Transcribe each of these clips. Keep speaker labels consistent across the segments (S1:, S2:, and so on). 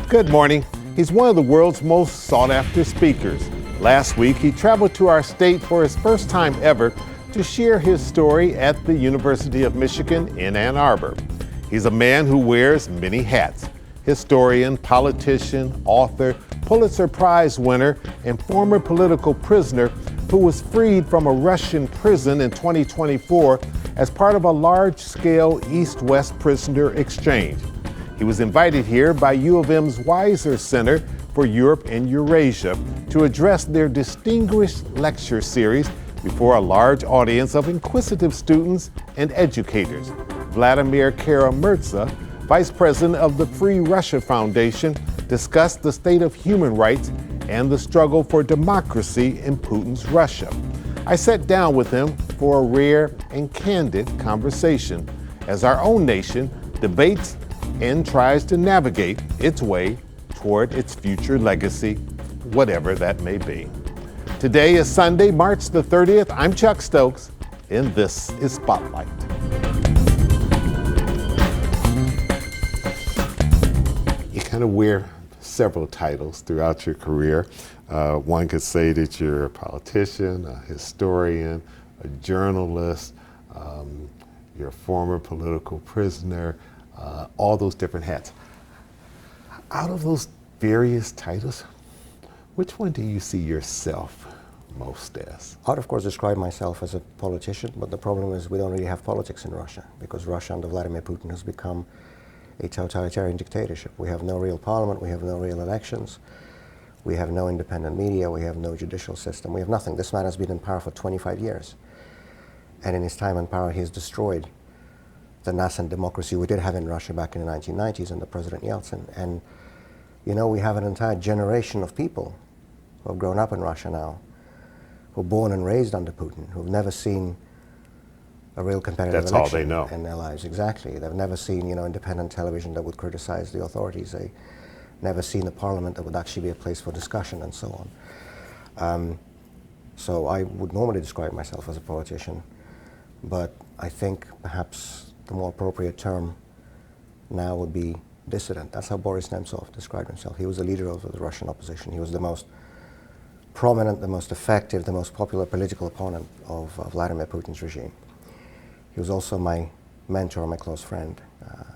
S1: Good morning. He's one of the world's most sought-after speakers. Last week, he traveled to our state for his first time ever to share his story at the University of Michigan in Ann Arbor. He's a man who wears many hats: historian, politician, author, Pulitzer Prize winner, and former political prisoner who was freed from a Russian prison in 2024 as part of a large-scale East-West prisoner exchange. He was invited here by U of M's Weiser Center for Europe and Eurasia to address their distinguished lecture series before a large audience of inquisitive students and educators. Vladimir Kara-Murza, Vice President of the Free Russia Foundation, discussed the state of human rights and the struggle for democracy in Putin's Russia. I sat down with him for a rare and candid conversation as our own nation debates and tries to navigate its way toward its future legacy, whatever that may be. Today is Sunday, March the 30th. I'm Chuck Stokes, and this is Spotlight. You kind of wear several titles throughout your career. One could say that you're a politician, a historian, a journalist, you're a former political prisoner, all those different hats. Out of those various titles, which one do you see yourself most as?
S2: I would, of course, describe myself as a politician, but the problem is we don't really have politics in Russia, because Russia under Vladimir Putin has become a totalitarian dictatorship. We have no real parliament, we have no real elections, we have no independent media, we have no judicial system, we have nothing. This man has been in power for 25 years. And in his time in power, he has destroyed the nascent democracy we did have in Russia back in the 1990s under President Yeltsin. And, you know, we have an entire generation of people who have grown up in Russia now, who are born and raised under Putin, who have never seen a real competitive
S1: That's all
S2: election
S1: they know
S2: in their lives. Exactly. They've never seen, independent television that would criticize the authorities. They never seen a parliament that would actually be a place for discussion and so on. So I would normally describe myself as a politician, but I think perhaps the more appropriate term now would be dissident. That's how Boris Nemtsov described himself. He was the leader of the Russian opposition. He was the most prominent, the most effective, the most popular political opponent of Vladimir Putin's regime. He was also my mentor, my close friend,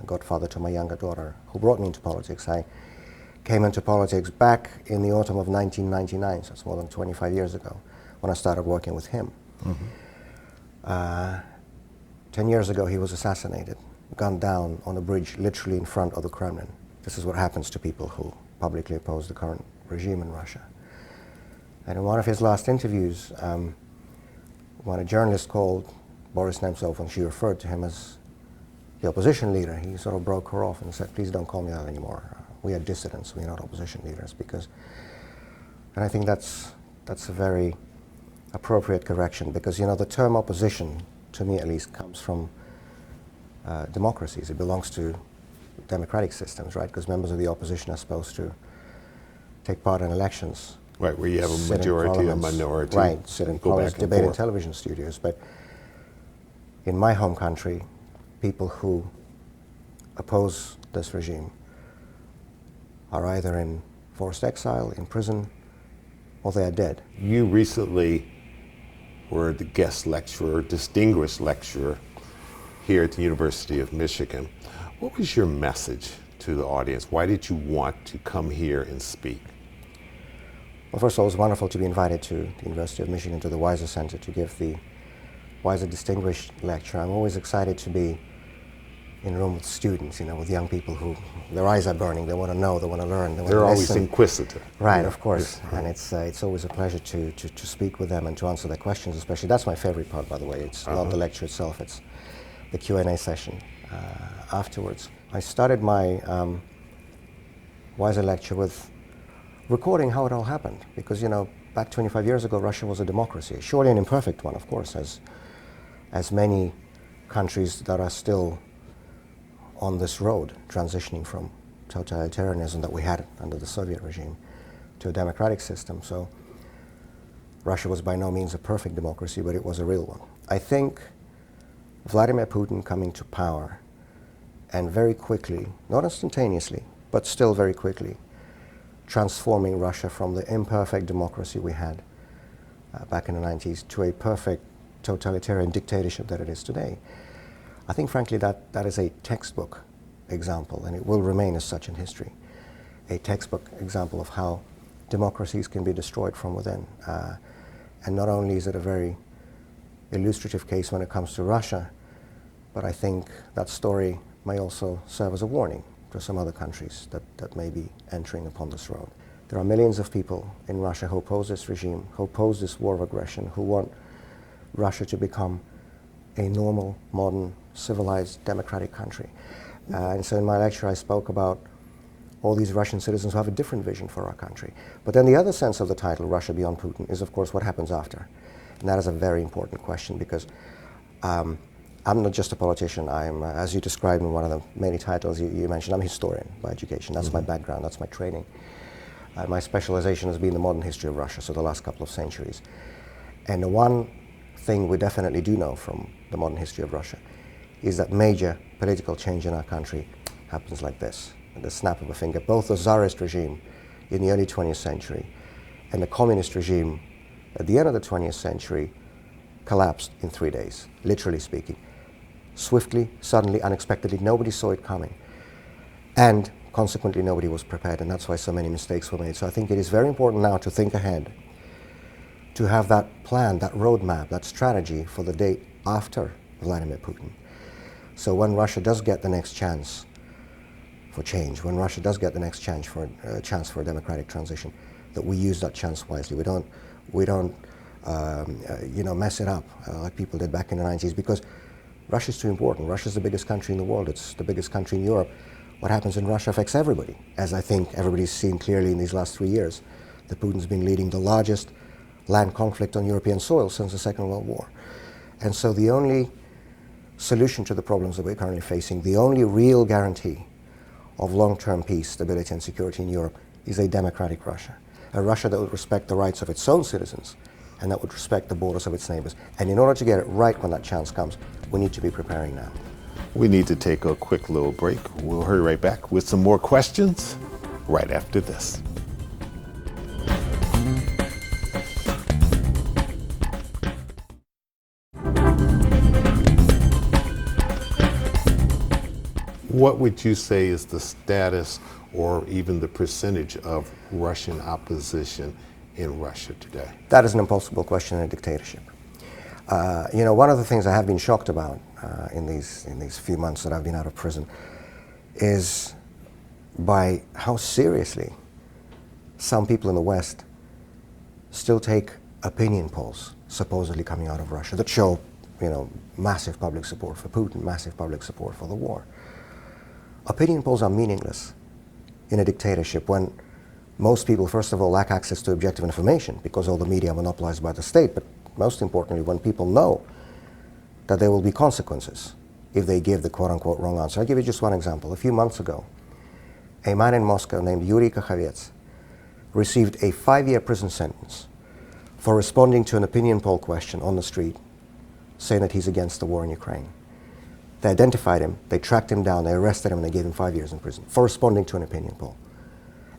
S2: godfather to my younger daughter, who brought me into politics. I came into politics back in the autumn of 1999, so it's more than 25 years ago, when I started working with him. Mm-hmm. 10 years ago, he was assassinated, gunned down on a bridge literally in front of the Kremlin. This is what happens to people who publicly oppose the current regime in Russia. And in one of his last interviews, when a journalist called Boris Nemtsov and she referred to him as the opposition leader, he sort of broke her off and said, "Please don't call me that anymore. We are dissidents, we're not opposition leaders." And I think that's a very appropriate correction, because, the term opposition, to me at least, comes from democracies. It belongs to democratic systems, right? Because members of the opposition are supposed to take part in elections.
S1: Right, where you have a majority, a minority.
S2: Right, sit in parliaments, debate in television studios. But in my home country, people who oppose this regime are either in forced exile, in prison, or they are dead.
S1: You recently were the guest lecturer, distinguished lecturer here at the University of Michigan. What was your message to the audience? Why did you want to come here and speak?
S2: Well, first of all, it was wonderful to be invited to the University of Michigan, to the Weiser Center, to give the Weiser Distinguished Lecture. I'm always excited to be in a room with students, with young people who, their eyes are burning, they want to know, they want to learn, they want to listen.
S1: They're always inquisitive.
S2: Right, yeah. Of course. Yeah. And it's always a pleasure to speak with them and to answer their questions, especially. That's my favorite part, by the way. It's not the lecture itself, it's the Q&A session afterwards. I started my Weiser lecture with recording how it all happened, because, back 25 years ago, Russia was a democracy, surely an imperfect one, of course, as many countries that are still on this road, transitioning from totalitarianism that we had under the Soviet regime to a democratic system. So Russia was by no means a perfect democracy, but it was a real one. I think Vladimir Putin coming to power and very quickly, not instantaneously, but still very quickly, transforming Russia from the imperfect democracy we had back in the 90s to a perfect totalitarian dictatorship that it is today. I think, frankly, that is a textbook example, and it will remain as such in history, a textbook example of how democracies can be destroyed from within. And not only is it a very illustrative case when it comes to Russia, but I think that story may also serve as a warning to some other countries that may be entering upon this road. There are millions of people in Russia who oppose this regime, who oppose this war of aggression, who want Russia to become a normal, modern, civilized, democratic country. And so in my lecture I spoke about all these Russian citizens who have a different vision for our country. But then the other sense of the title, Russia Beyond Putin, is of course what happens after. And that is a very important question, because I'm not just a politician. I'm, as you described in one of the many titles you mentioned, I'm a historian by education. That's my background, that's my training. My specialization has been the modern history of Russia, so the last couple of centuries. And the one thing we definitely do know from the modern history of Russia is that major political change in our country happens like this, at the snap of a finger. Both the Tsarist regime in the early 20th century and the communist regime at the end of the 20th century collapsed in 3 days, literally speaking. Swiftly, suddenly, unexpectedly, nobody saw it coming. And consequently, nobody was prepared, and that's why so many mistakes were made. So I think it is very important now to think ahead, to have that plan, that roadmap, that strategy for the day after Vladimir Putin. So when Russia does get the next chance for change, when Russia does get the next chance for a democratic transition, that we use that chance wisely. We don't mess it up like people did back in the 90s, because Russia's too important. Russia's the biggest country in the world. It's the biggest country in Europe. What happens in Russia affects everybody, as I think everybody's seen clearly in these last 3 years. That Putin's been leading the largest land conflict on European soil since the Second World War. And so the only solution to the problems that we're currently facing, the only real guarantee of long-term peace, stability, and security in Europe is a democratic Russia. A Russia that would respect the rights of its own citizens and that would respect the borders of its neighbors. And in order to get it right when that chance comes, we need to be preparing now.
S1: We need to take a quick little break. We'll hurry right back with some more questions right after this. What would you say is the status or even the percentage of Russian opposition in Russia today?
S2: That is an impossible question in a dictatorship. One of the things I have been shocked about in these few months that I've been out of prison is by how seriously some people in the West still take opinion polls supposedly coming out of Russia that show, massive public support for Putin, massive public support for the war. Opinion polls are meaningless in a dictatorship when most people, first of all, lack access to objective information because all the media are monopolized by the state, but most importantly, when people know that there will be consequences if they give the quote-unquote wrong answer. I'll give you just one example. A few months ago, a man in Moscow named Yuri Kakhovets received a 5-year prison sentence for responding to an opinion poll question on the street saying that he's against the war in Ukraine. They identified him, they tracked him down, they arrested him, and they gave him 5 years in prison for responding to an opinion poll.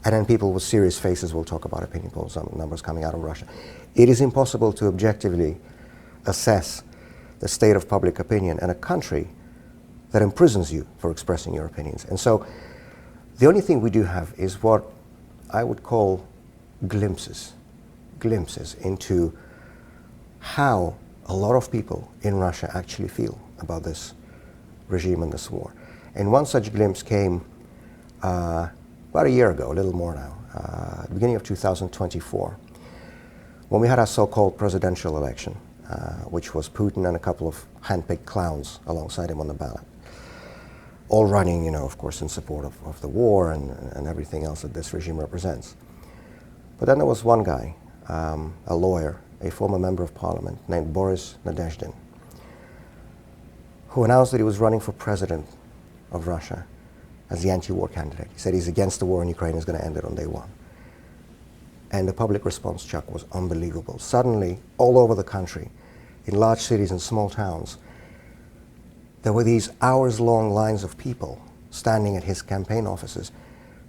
S2: And then people with serious faces will talk about opinion polls, numbers coming out of Russia. It is impossible to objectively assess the state of public opinion in a country that imprisons you for expressing your opinions. And so the only thing we do have is what I would call glimpses into how a lot of people in Russia actually feel about this regime and this war. And one such glimpse came about a year ago, a little more now, at the beginning of 2024, when we had our so-called presidential election, which was Putin and a couple of hand-picked clowns alongside him on the ballot, all running, of course, in support of the war and everything else that this regime represents. But then there was one guy, a lawyer, a former member of parliament named Boris Nadezhdin, who announced that he was running for president of Russia as the anti-war candidate. He said he's against the war in Ukraine, he's going to end it on day one. And the public response, Chuck, was unbelievable. Suddenly, all over the country, in large cities and small towns, there were these hours-long lines of people standing at his campaign offices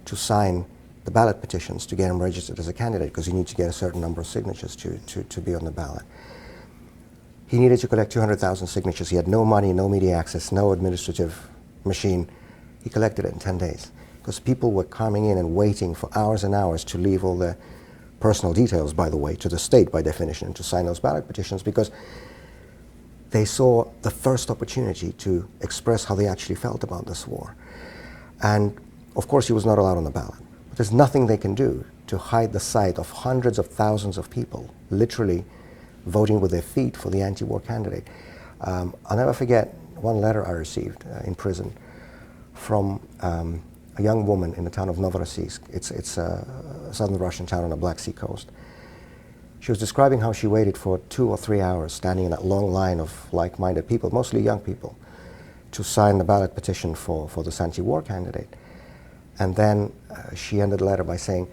S2: to sign the ballot petitions to get him registered as a candidate, because you need to get a certain number of signatures to be on the ballot. He needed to collect 200,000 signatures. He had no money, no media access, no administrative machine. He collected it in 10 days because people were coming in and waiting for hours and hours to leave all their personal details, by the way, to the state by definition, to sign those ballot petitions, because they saw the first opportunity to express how they actually felt about this war. And of course he was not allowed on the ballot. But there's nothing they can do to hide the sight of hundreds of thousands of people literally voting with their feet for the anti-war candidate. I'll never forget one letter I received in prison from a young woman in the town of Novorossiysk. It's a southern Russian town on the Black Sea coast. She was describing how she waited for 2 or 3 hours standing in that long line of like-minded people, mostly young people, to sign the ballot petition for this anti-war candidate. And then she ended the letter by saying,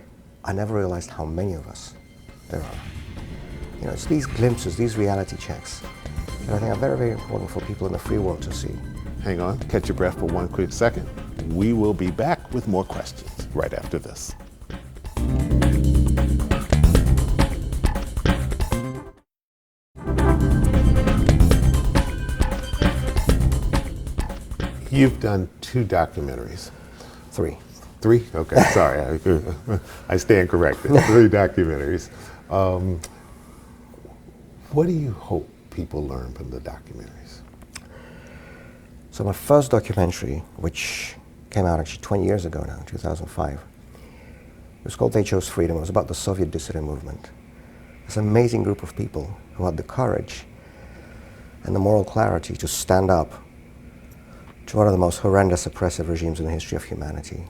S2: "I never realized how many of us there are." You know, it's these glimpses, these reality checks that I think are very, very important for people in the free world to see.
S1: Hang on, catch your breath for one quick second. We will be back with more questions right after this. You've done 2 documentaries.
S2: 3.
S1: 3? Okay, sorry. I stand corrected. 3 documentaries. What do you hope people learn from the documentaries?
S2: So my first documentary, which came out actually 20 years ago now, 2005, it was called They Chose Freedom. It was about the Soviet dissident movement. This amazing group of people who had the courage and the moral clarity to stand up to one of the most horrendous oppressive regimes in the history of humanity.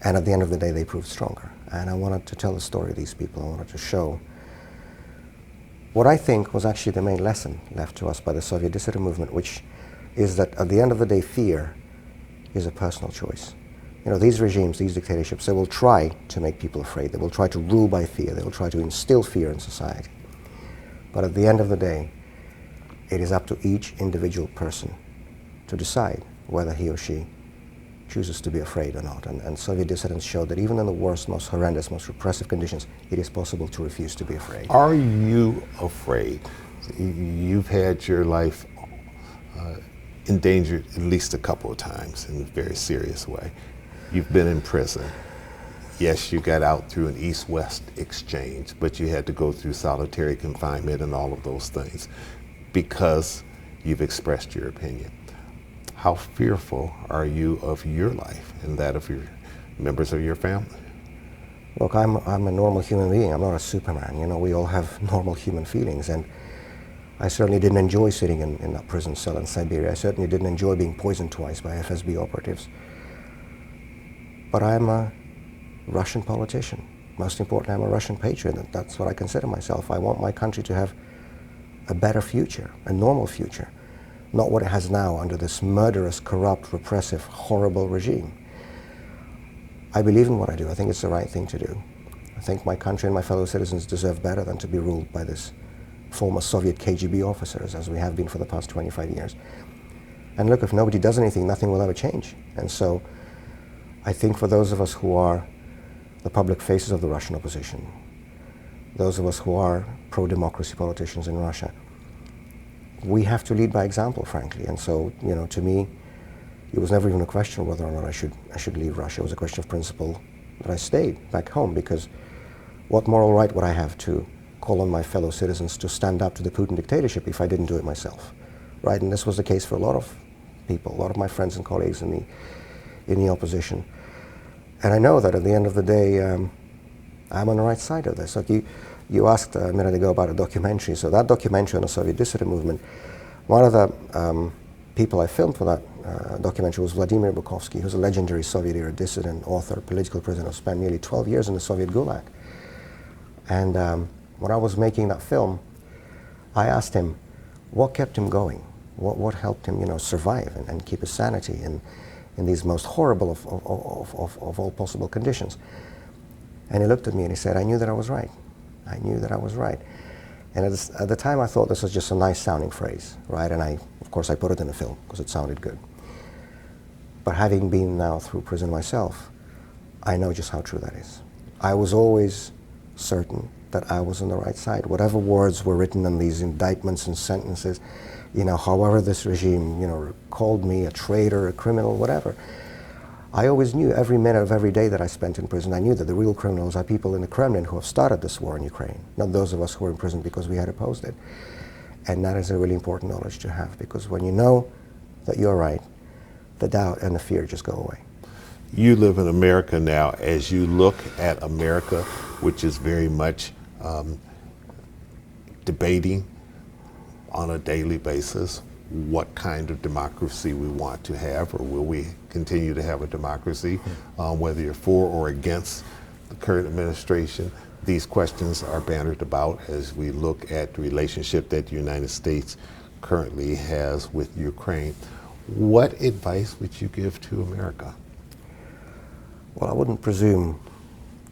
S2: And at the end of the day, they proved stronger. And I wanted to tell the story of these people. I wanted to show what I think was actually the main lesson left to us by the Soviet dissident movement, which is that at the end of the day, fear is a personal choice. You know, these regimes, these dictatorships, they will try to make people afraid. They will try to rule by fear. They will try to instill fear in society. But at the end of the day, it is up to each individual person to decide whether he or she chooses to be afraid or not. And Soviet dissidents showed that even in the worst, most horrendous, most repressive conditions, it is possible to refuse to be afraid.
S1: Are you afraid? You've had your life endangered at least a couple of times in a very serious way. You've been in prison. Yes, you got out through an East-West exchange, but you had to go through solitary confinement and all of those things because you've expressed your opinion. How fearful are you of your life and that of your members of your family?
S2: Look, I'm a normal human being. I'm not a Superman. You know, we all have normal human feelings, and I certainly didn't enjoy sitting in that prison cell in Siberia. I certainly didn't enjoy being poisoned twice by FSB operatives. But I'm a Russian politician. Most importantly, I'm a Russian patriot. That's what I consider myself. I want my country to have a better future, a normal future. Not what it has now under this murderous, corrupt, repressive, horrible regime. I believe in what I do. I think it's the right thing to do. I think my country and my fellow citizens deserve better than to be ruled by this former Soviet KGB officers, as we have been for the past 25 years. And look, if nobody does anything, nothing will ever change. And so I think for those of us who are the public faces of the Russian opposition, those of us who are pro-democracy politicians in Russia, we have to lead by example, frankly. And so, you know, to me, it was never even a question whether or not I should leave Russia. It was a question of principle that I stayed back home, because what moral right would I have to call on my fellow citizens to stand up to the Putin dictatorship if I didn't do it myself, right? And this was the case for a lot of people, a lot of my friends and colleagues in the opposition. And I know that at the end of the day, I'm on the right side of this. Like you asked a minute ago about a documentary. So that documentary on the Soviet dissident movement, one of the people I filmed for that documentary was Vladimir Bukovsky, who's a legendary Soviet-era dissident, author, political prisoner, spent nearly 12 years in the Soviet Gulag. And when I was making that film, I asked him what kept him going, what helped him, you know, survive and keep his sanity in these most horrible of all possible conditions. And he looked at me and he said, "I knew that I was right. I knew that I was right." And at the time I thought this was just a nice sounding phrase, right? And of course I put it in the film because it sounded good. But having been now through prison myself, I know just how true that is. I was always certain that I was on the right side. Whatever words were written in these indictments and sentences, however this regime, called me a traitor, a criminal, whatever, I always knew every minute of every day that I spent in prison, I knew that the real criminals are people in the Kremlin who have started this war in Ukraine, not those of us who were in prison because we had opposed it. And that is a really important knowledge to have, because when you know that you're right, the doubt and the fear just go away.
S1: You live in America now. As you look at America, which is very much debating on a daily basis what kind of democracy we want to have, or will we continue to have a democracy, whether you're for or against the current administration. These questions are bandied about as we look at the relationship that the United States currently has with Ukraine. What advice would you give to America?
S2: Well, I wouldn't presume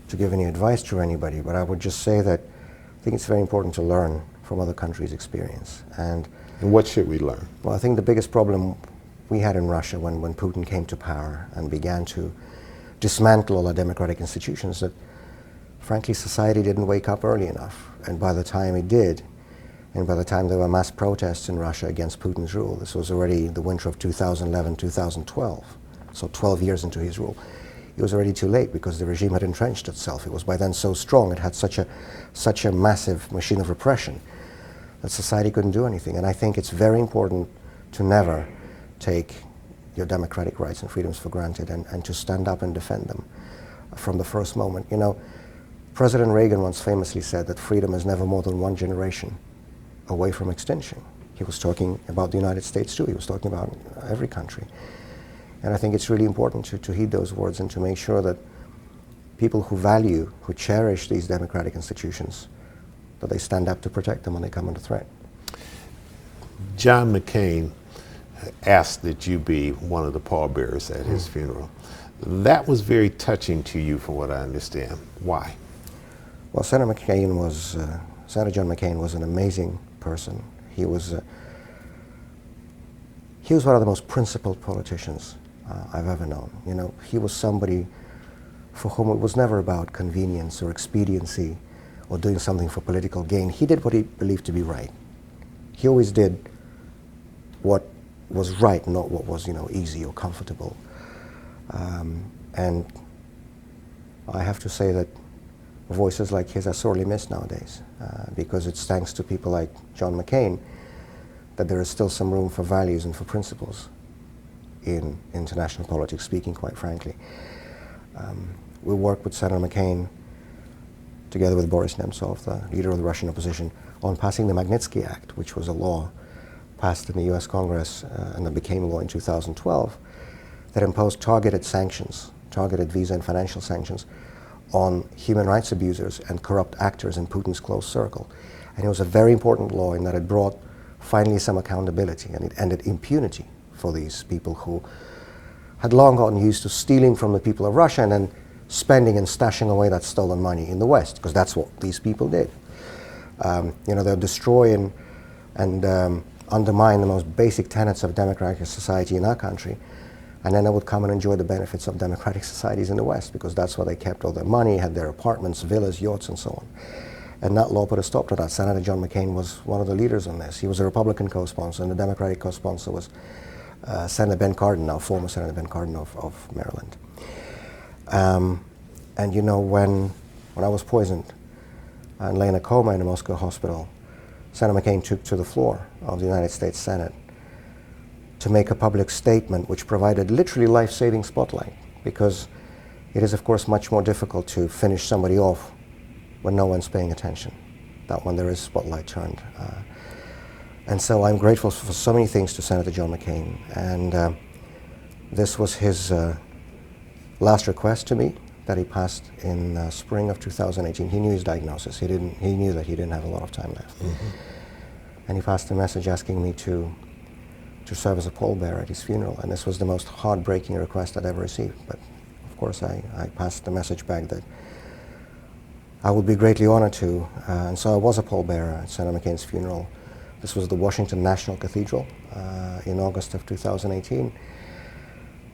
S2: to give any advice to anybody, but I would just say that I think it's very important to learn from other countries' experience. And
S1: what should we learn?
S2: Well, I think the biggest problem we had in Russia when Putin came to power and began to dismantle all our democratic institutions, that frankly society didn't wake up early enough. And by the time it did, and by the time there were mass protests in Russia against Putin's rule, this was already the winter of 2011, 2012, so 12 years into his rule, it was already too late because the regime had entrenched itself. It was by then so strong, it had such a massive machine of repression that society couldn't do anything. And I think it's very important to never take your democratic rights and freedoms for granted, and to stand up and defend them from the first moment. President Reagan once famously said that freedom is never more than one generation away from extinction. He was talking about the United States too. He was talking about every country. And I think it's really important to heed those words and to make sure that people who value, who cherish these democratic institutions, that they stand up to protect them when they come under threat.
S1: John McCain asked that you be one of the pallbearers at his funeral. That was very touching to you, from what I understand. Why?
S2: Well, Senator John McCain was an amazing person. He was one of the most principled politicians I've ever known. He was somebody for whom it was never about convenience or expediency or doing something for political gain. He did what he believed to be right. He always did what was right, not what was, easy or comfortable. And I have to say that voices like his are sorely missed nowadays, because it's thanks to people like John McCain that there is still some room for values and for principles in international politics, speaking quite frankly. We worked with Senator McCain, together with Boris Nemtsov, the leader of the Russian opposition, on passing the Magnitsky Act, which was a law passed in the US Congress and that became law in 2012, that imposed targeted sanctions, targeted visa and financial sanctions on human rights abusers and corrupt actors in Putin's close circle. And it was a very important law in that it brought finally some accountability, and it ended impunity for these people who had long gotten used to stealing from the people of Russia and then spending and stashing away that stolen money in the West, because that's what these people did. They'll destroy and undermine the most basic tenets of democratic society in our country, and then they would come and enjoy the benefits of democratic societies in the West, because that's where they kept all their money, had their apartments, villas, yachts, and so on. And that law put a stop to that. Senator John McCain was one of the leaders on this. He was a Republican co-sponsor, and the Democratic co-sponsor was Senator Ben Cardin, now former Senator Ben Cardin of Maryland. When I was poisoned and lay in a coma in a Moscow hospital, Senator McCain took to the floor of the United States Senate to make a public statement which provided literally life-saving spotlight, because it is, of course, much more difficult to finish somebody off when no one's paying attention than when there is spotlight turned. And so I'm grateful for so many things to Senator John McCain, and this was his last request to me that he passed in spring of 2018. He knew his diagnosis. He knew that he didn't have a lot of time left. Mm-hmm. And he passed a message asking me to serve as a pallbearer at his funeral, and this was the most heartbreaking request I'd ever received. But of course I passed the message back that I would be greatly honored to, and so I was a pallbearer at Senator McCain's funeral. This was the Washington National Cathedral in August of 2018.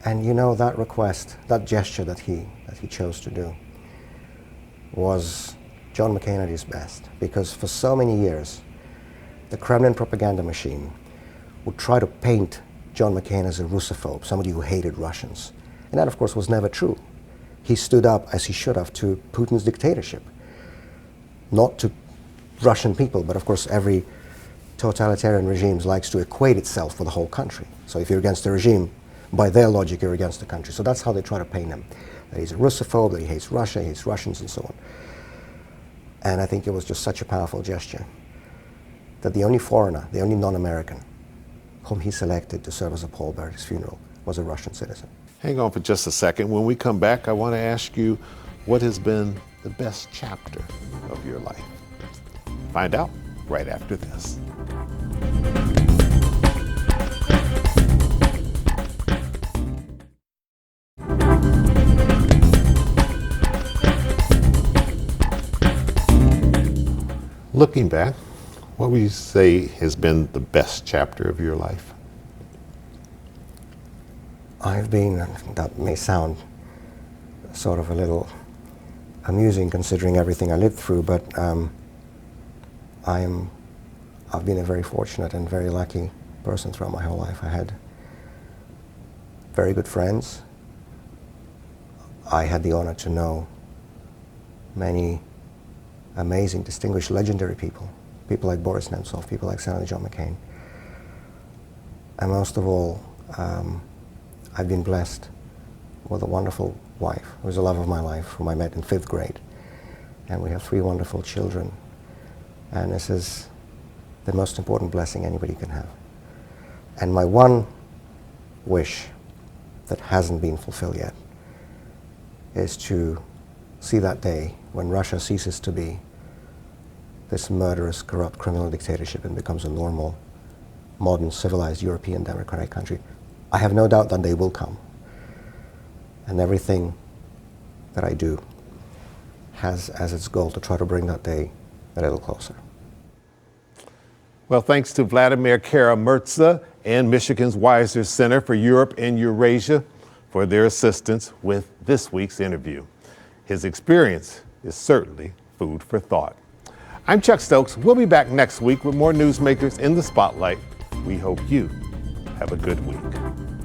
S2: And you know, that request, that gesture that he chose to do was John McCain at his best, because for so many years, the Kremlin propaganda machine would try to paint John McCain as a Russophobe, somebody who hated Russians. And that, of course, was never true. He stood up, as he should have, to Putin's dictatorship. Not to Russian people, but of course every totalitarian regime likes to equate itself with the whole country. So if you're against the regime, by their logic, you're against the country. So that's how they try to paint him. That he's a Russophobe, that he hates Russia, he hates Russians, and so on. And I think it was just such a powerful gesture that the only foreigner, the only non-American, whom he selected to serve as a pallbearer at his funeral was a Russian citizen.
S1: Hang on for just a second. When we come back, I want to ask you what has been the best chapter of your life. Find out right after this. Looking back, what would you say has been the best chapter of your life?
S2: That may sound sort of a little amusing considering everything I lived through, but I've been a very fortunate and very lucky person throughout my whole life. I had very good friends. I had the honor to know many amazing, distinguished, legendary people like Boris Nemtsov, people like Senator John McCain. And most of all, I've been blessed with a wonderful wife, who was the love of my life, whom I met in 5th grade. And we have 3 wonderful children. And this is the most important blessing anybody can have. And my one wish that hasn't been fulfilled yet is to see that day when Russia ceases to be this murderous, corrupt, criminal dictatorship and becomes a normal, modern, civilized, European democratic country. I have no doubt that they will come. And everything that I do has as its goal to try to bring that day a little closer.
S1: Well, thanks to Vladimir Kara-Murza and Michigan's Weiser Center for Europe and Eurasia for their assistance with this week's interview. His experience is certainly food for thought. I'm Chuck Stokes. We'll be back next week with more newsmakers in the spotlight. We hope you have a good week.